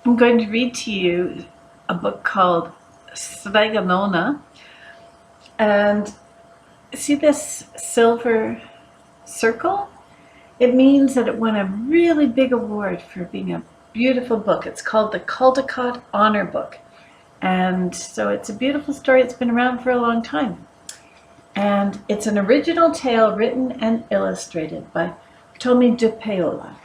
I'm going to read to you a book called Strega Nona. And see this silver circle? It means that it won a really big award for being a beautiful book. It's called the Caldecott Honor Book. And so it's a beautiful story. It's been around for a long time. And it's an original tale written and illustrated by Tommy DePaola.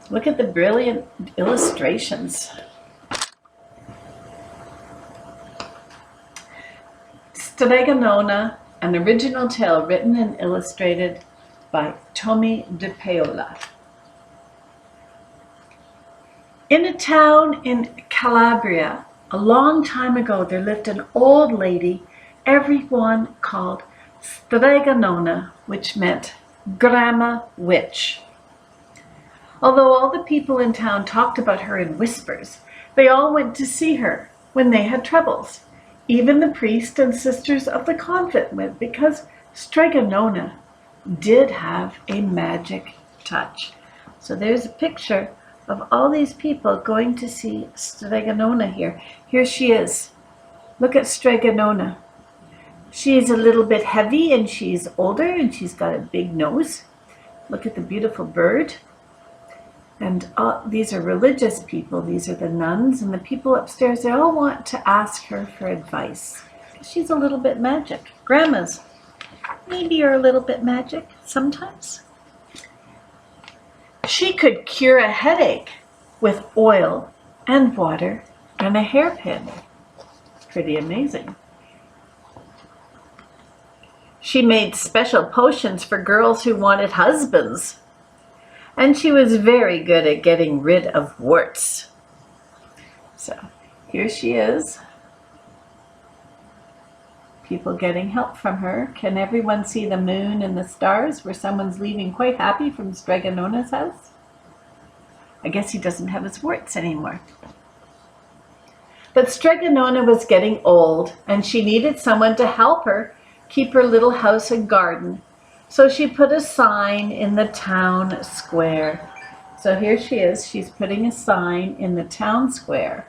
Look at the brilliant illustrations. Strega Nona, an original tale written and illustrated by Tommy DePaola. In a town in Calabria, a long time ago, there lived an old lady everyone called Strega Nona, which meant Grandma Witch. Although all the people in town talked about her in whispers, they all went to see her when they had troubles. Even the priest and sisters of the convent went because Strega Nona did have a magic touch. So there's a picture of all these people going to see Strega Nona here. Here she is. Look at Strega Nona. She's a little bit heavy and she's older and she's got a big nose. Look at the beautiful bird. And these are religious people. These are the nuns and the people upstairs. They all want to ask her for advice. She's a little bit magic. Grandmas maybe are a little bit magic sometimes. She could cure a headache with oil and water and a hairpin. Pretty amazing. She made special potions for girls who wanted husbands. And she was very good at getting rid of warts. So here she is. People getting help from her. Can everyone see the moon and the stars where someone's leaving quite happy from Strega Nona's house? I guess he doesn't have his warts anymore. But Strega Nona was getting old and she needed someone to help her keep her little house and garden. So she put a sign in the town square. So here she is. She's putting a sign in the town square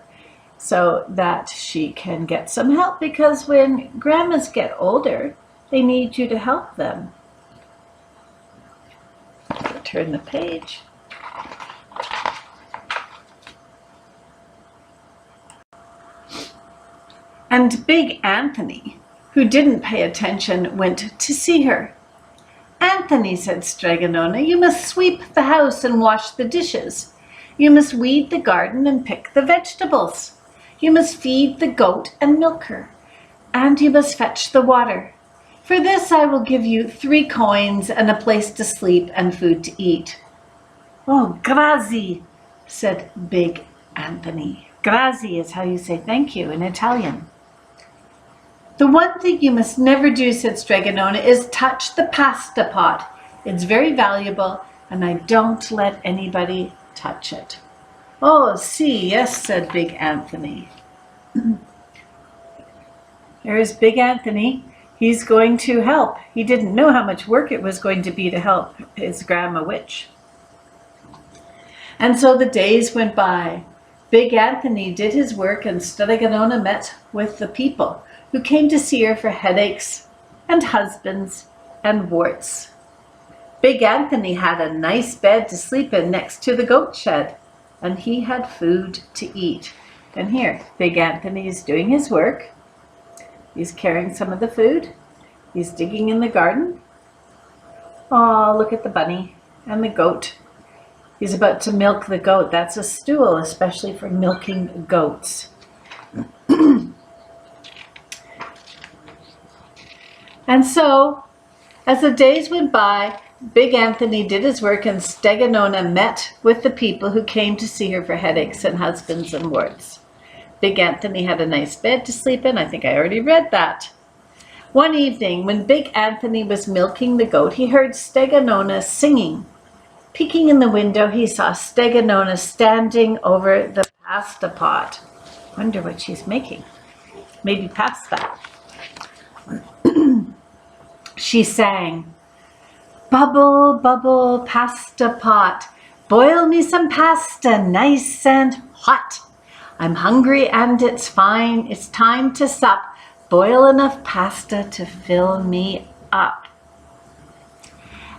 so that she can get some help, because when grandmas get older, they need you to help them. Turn the page. And Big Anthony, who didn't pay attention, went to see her. "Anthony," said Strega Nona, "you must sweep the house and wash the dishes. You must weed the garden and pick the vegetables. You must feed the goat and milk her. And you must fetch the water. For this I will give you 3 coins and a place to sleep and food to eat." "Oh, grazie," said Big Anthony. Grazie is how you say thank you in Italian. "The one thing you must never do," said Strega Nona, "is touch the pasta pot. It's very valuable, and I don't let anybody touch it." "Oh, see, yes," said Big Anthony. There's Big Anthony. He's going to help. He didn't know how much work it was going to be to help his Grandma Witch. And so the days went by. Big Anthony did his work, and Strega Nona met with the people who came to see her for headaches and husbands and warts. Big Anthony had a nice bed to sleep in next to the goat shed, and he had food to eat. And here, Big Anthony is doing his work. He's carrying some of the food. He's digging in the garden. Oh, look at the bunny and the goat. He's about to milk the goat. That's a stool, especially for milking goats. And so, as the days went by, Big Anthony did his work, and Strega Nona met with the people who came to see her for headaches and husbands and warts. Big Anthony had a nice bed to sleep in. I think I already read that. One evening, when Big Anthony was milking the goat, he heard Strega Nona singing. Peeking in the window, he saw Strega Nona standing over the pasta pot. Wonder what she's making. Maybe pasta. She sang, "Bubble, bubble, pasta pot, Boil me some pasta, nice and hot. I'm hungry and it's fine. It's time to sup. Boil enough pasta to fill me up.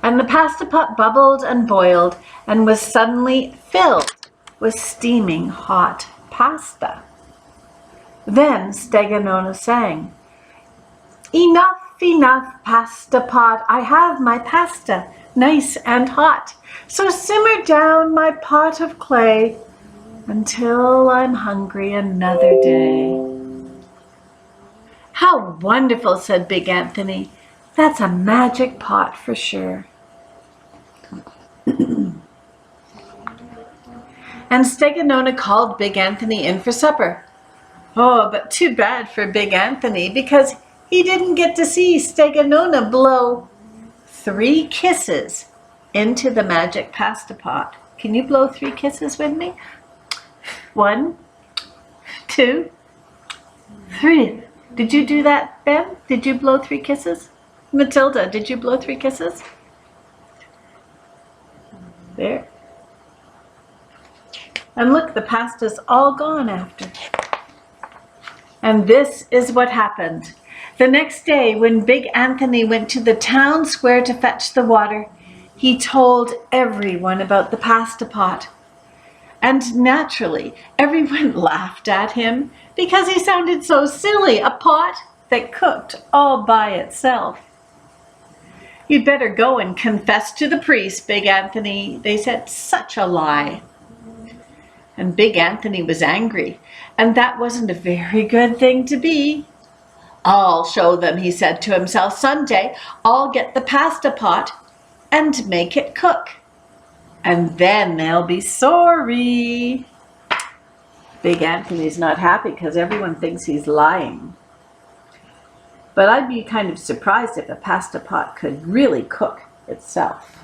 And the pasta pot bubbled and boiled and was suddenly filled with steaming hot pasta. Then Strega Nona sang, "Enough, enough, pasta pot, I have my pasta, nice and hot. So simmer down my pot of clay until I'm hungry another day." "How wonderful," said Big Anthony. "That's a magic pot for sure." And Strega Nona called Big Anthony in for supper. Oh, but too bad for Big Anthony, because he didn't get to see Strega Nona blow 3 kisses into the magic pasta pot. Can you blow 3 kisses with me? 1, 2, 3. Did you do that, Ben? Did you blow 3 kisses? Matilda, did you blow 3 kisses? There. And look, the pasta's all gone after. And this is what happened. The next day, when Big Anthony went to the town square to fetch the water, he told everyone about the pasta pot. And naturally, everyone laughed at him because he sounded so silly, a pot that cooked all by itself. "You'd better go and confess to the priest, Big Anthony," they said. "Such a lie." And Big Anthony was angry, and that wasn't a very good thing to be. "I'll show them," he said to himself. "Someday I'll get the pasta pot and make it cook. And then they'll be sorry." Big Anthony's not happy because everyone thinks he's lying. But I'd be kind of surprised if a pasta pot could really cook itself.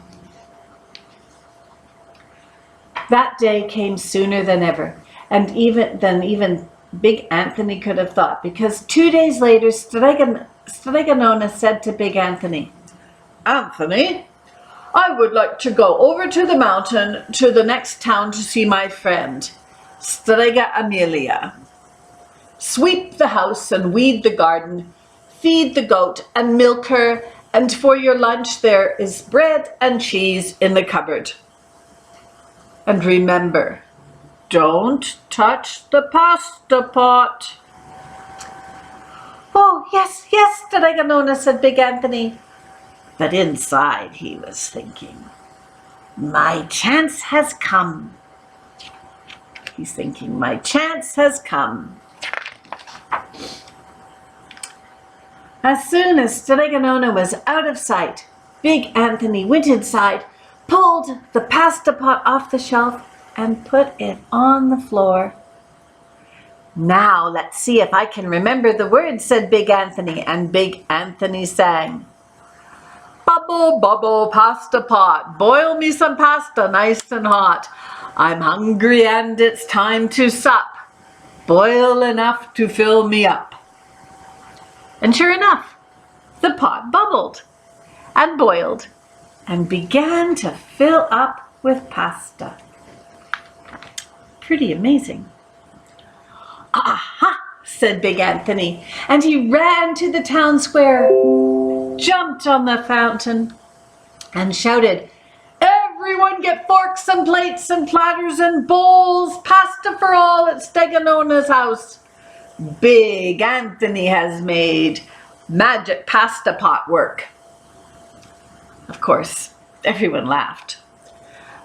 That day came sooner than ever, and even Big Anthony could have thought, because 2 days later, Strega Nona said to Big Anthony, "Anthony, I would like to go over to the mountain to the next town to see my friend, Strega Amelia. Sweep the house and weed the garden, feed the goat and milk her, and for your lunch there is bread and cheese in the cupboard. And remember, don't touch the pasta pot." "Oh, yes, yes, Strega Nona," said Big Anthony. But inside he was thinking, "My chance has come." He's thinking, "My chance has come." As soon as Strega Nona was out of sight, Big Anthony went inside, pulled the pasta pot off the shelf, and put it on the floor. "Now let's see if I can remember the words," said Big Anthony, and Big Anthony sang, "Bubble, bubble, pasta pot, boil me some pasta nice and hot. I'm hungry and it's time to sup. Boil enough to fill me up." And sure enough, the pot bubbled and boiled and began to fill up with pasta. Pretty amazing. "Aha!" said Big Anthony, and he ran to the town square, jumped on the fountain, and shouted, "Everyone get forks and plates and platters and bowls, pasta for all at Strega Nona's house. Big Anthony has made magic pasta pot work." Of course, everyone laughed,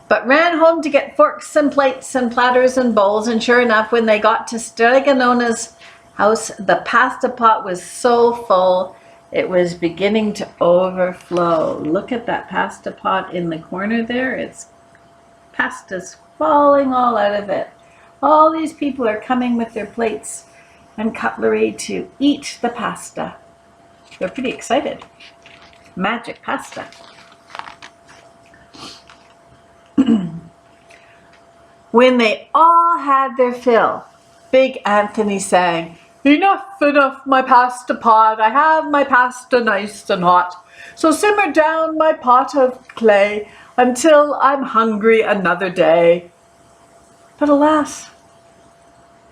but ran home to get forks and plates and platters and bowls, and sure enough, when they got to Strega Nona's house, the pasta pot was so full it was beginning to overflow. Look at that pasta pot in the corner there. It's pasta's falling all out of it. All these people are coming with their plates and cutlery to eat the pasta. They're pretty excited. Magic pasta. When they all had their fill, Big Anthony sang, "Enough, enough, my pasta pot, I have my pasta nice and hot. So simmer down my pot of clay until I'm hungry another day." But alas,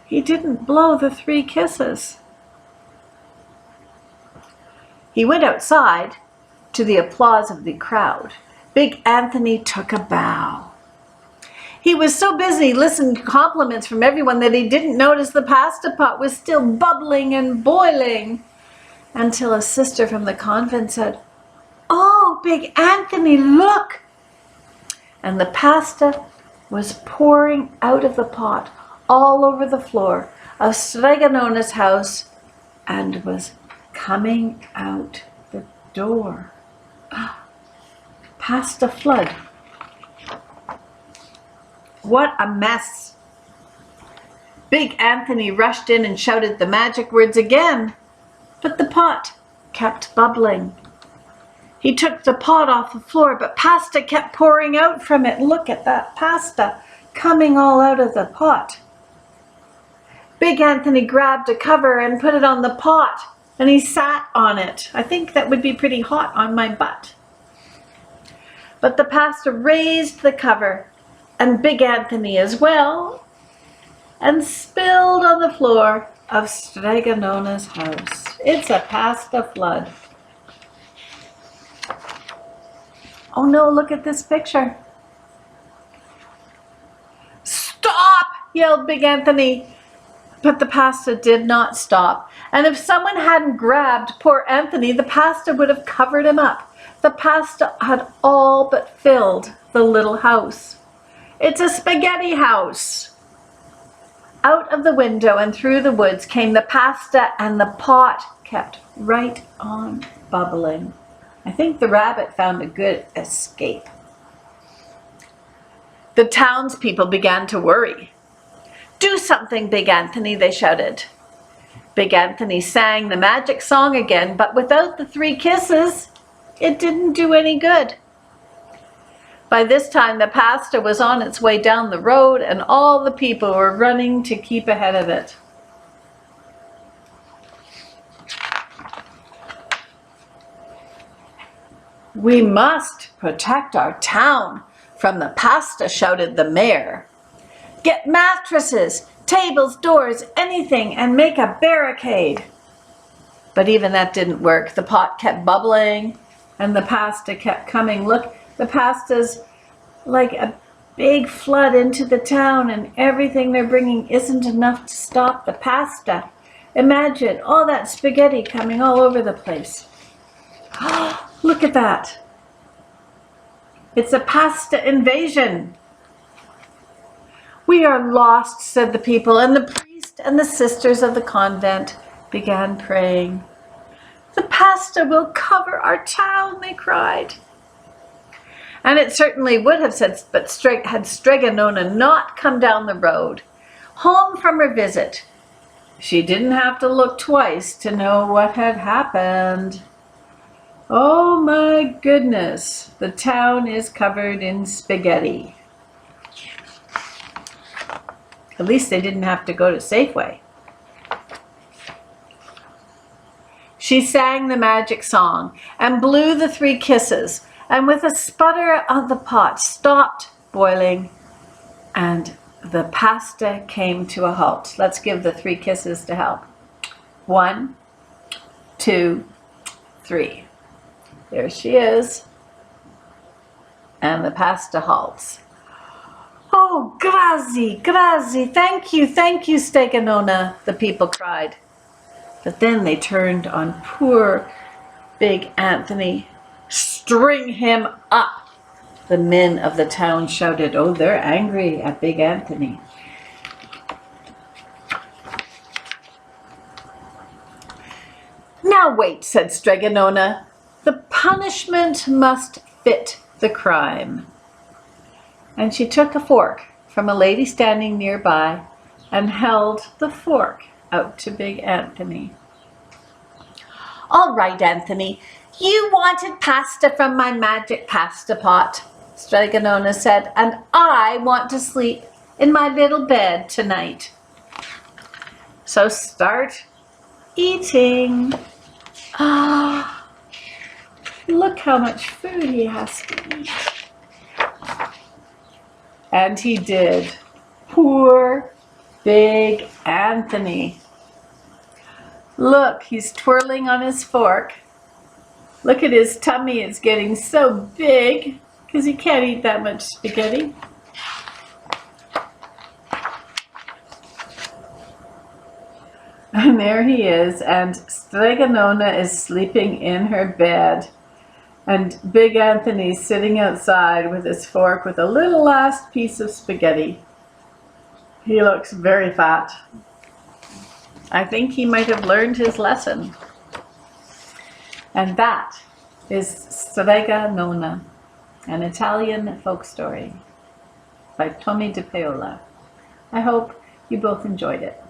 he didn't blow the 3 kisses. He went outside. To the applause of the crowd, Big Anthony took a bow. He was so busy listening to compliments from everyone that he didn't notice the pasta pot was still bubbling and boiling, until a sister from the convent said, "Oh, Big Anthony, look!" And the pasta was pouring out of the pot all over the floor of Strega Nona's house and was coming out the door. Pasta flood. What a mess. Big Anthony rushed in and shouted the magic words again, but the pot kept bubbling. He took the pot off the floor, but pasta kept pouring out from it. Look at that pasta coming all out of the pot. Big Anthony grabbed a cover and put it on the pot, and he sat on it. I think that would be pretty hot on my butt. But the pasta raised the cover, and Big Anthony as well, and spilled on the floor of Strega Nona's house. It's a pasta flood. Oh no, look at this picture. "Stop!" yelled Big Anthony. But the pasta did not stop. And if someone hadn't grabbed poor Anthony, the pasta would have covered him up. The pasta had all but filled the little house. It's a spaghetti house. Out of the window and through the woods came the pasta, and the pot kept right on bubbling. I think the rabbit found a good escape. The townspeople began to worry. "Do something, Big Anthony," they shouted. Big Anthony sang the magic song again, but without the 3 kisses, it didn't do any good. By this time, the pasta was on its way down the road, and all the people were running to keep ahead of it. "We must protect our town from the pasta," shouted the mayor. "Get mattresses, tables, doors, anything, and make a barricade." But even that didn't work. The pot kept bubbling and the pasta kept coming. Look, the pasta's like a big flood into the town, and everything they're bringing isn't enough to stop the pasta. Imagine all that spaghetti coming all over the place. Look at that. It's a pasta invasion. "We are lost," said the people, and the priest and the sisters of the convent began praying. "The pasta will cover our town," they cried. And it certainly would have said, but had Strega Nona not come down the road, home from her visit, she didn't have to look twice to know what had happened. Oh my goodness, the town is covered in spaghetti. At least they didn't have to go to Safeway. She sang the magic song and blew the 3 kisses, and with a sputter of the pot stopped boiling, and the pasta came to a halt. Let's give the 3 kisses to help. 1, 2, 3. There she is. And the pasta halts. "Oh, grazie, grazie, thank you, Strega Nona," the people cried. But then they turned on poor Big Anthony. "String him up," the men of the town shouted. Oh, they're angry at Big Anthony. "Now wait," said Strega Nona. "The punishment must fit the crime." And she took a fork from a lady standing nearby and held the fork out to Big Anthony. "All right, Anthony, you wanted pasta from my magic pasta pot," Strega Nona said, "and I want to sleep in my little bed tonight. So start eating." Ah, look how much food he has to eat. And he did. Poor big Anthony. Look, he's twirling on his fork. Look at his tummy, it's getting so big because he can't eat that much spaghetti. And there he is, and Strega Nona is sleeping in her bed. And Big Anthony's sitting outside with his fork with a little last piece of spaghetti. He looks very fat. I think he might have learned his lesson. And that is Strega Nona, an Italian folk story by Tommy de Paola. I hope you both enjoyed it.